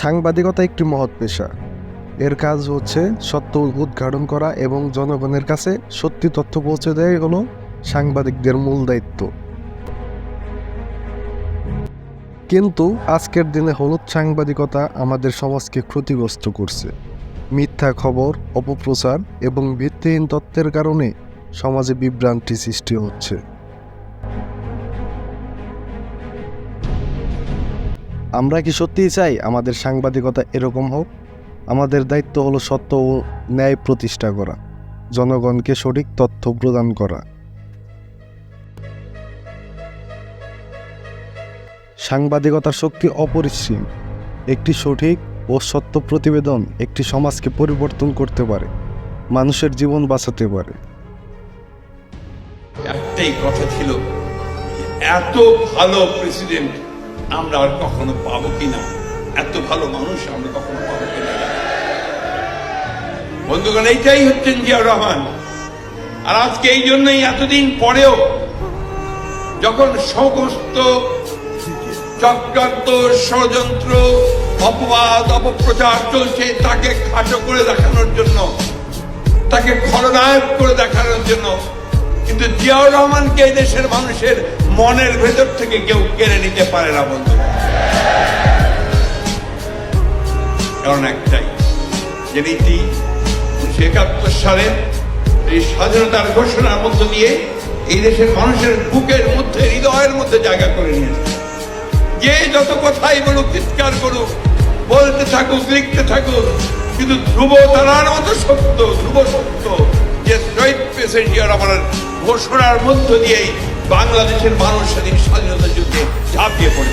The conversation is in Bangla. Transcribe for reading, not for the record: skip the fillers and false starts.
সাংবাদিকতা একটি মহৎ পেশা। এর কাজ হচ্ছে সত্য উদ্ঘাটন করা এবং জনগণের কাছে সত্যি তথ্য পৌঁছে দেওয়াই হলো সাংবাদিকদের মূল দায়িত্ব। কিন্তু আজকের দিনে হলুদ সাংবাদিকতা আমাদের সমাজকে ক্ষতিগ্রস্ত করছে। মিথ্যা খবর, অপপ্রচার এবং ভিত্তিহীন তথ্যের কারণে সমাজে বিভ্রান্তি সৃষ্টি হচ্ছে। আমরা কি সত্যিই চাই আমাদের সাংবাদিকতা এরকম হোক? আমাদের দায়িত্ব হলো সত্য ও ন্যায় প্রতিষ্ঠা করা, জনগণকে সঠিক তথ্য প্রদান করা। সাংবাদিকতার শক্তি অপরিসীম। একটি সঠিক ও সত্য প্রতিবেদন একটি সমাজকে পরিবর্তন করতে পারে, মানুষের জীবন বাঁচাতে পারে। একটাই কথা ছিল, এত ভালো প্রেসিডেন্ট আমরা আর কখনো পাবো কিনা, এত ভালো মানুষ আমরা কখনো পাবো কিনা। বন্ধুগণ, এইটাই হচ্ছেন জিয়াউর রহমান। আর আজকে এই জন্যই এতদিন পরেও যখন সমস্ত চক্রান্ত, ষড়যন্ত্র, অপবাদ, অপপ্রচার চলছে তাকে খাটো করে দেখানোর জন্য, তাকে খলনায়ক করে দেখানোর জন্য, কিন্তু জিয়াউর রহমানকে এই দেশের মানুষের মনের ভেতর থেকে কেউ কেড়ে নিতে পারে না বন্ধু। কারণ একটাই, যে নীতি 1971 সালে এই স্বাধীনতার ঘোষণার মধ্য দিয়ে এই দেশের মানুষের বুকের মধ্যে, হৃদয়ের মধ্যে জায়গা করে নিয়েছে। যে যত কথাই বলুক, চিৎকার করুক, বলতে থাকুক, লিখতে থাকুক, কিন্তু ধ্রুব তারার মতো সত্য, ধ্রুব সত্য যে শহীদ প্রেসিডেন্ট জিয়াউর রহমানের ঘোষণার মধ্য দিয়েই বাংলাদেশের মানুষ সেদিন স্বাধীনতা যুদ্ধে ঝাঁপিয়ে পড়ে।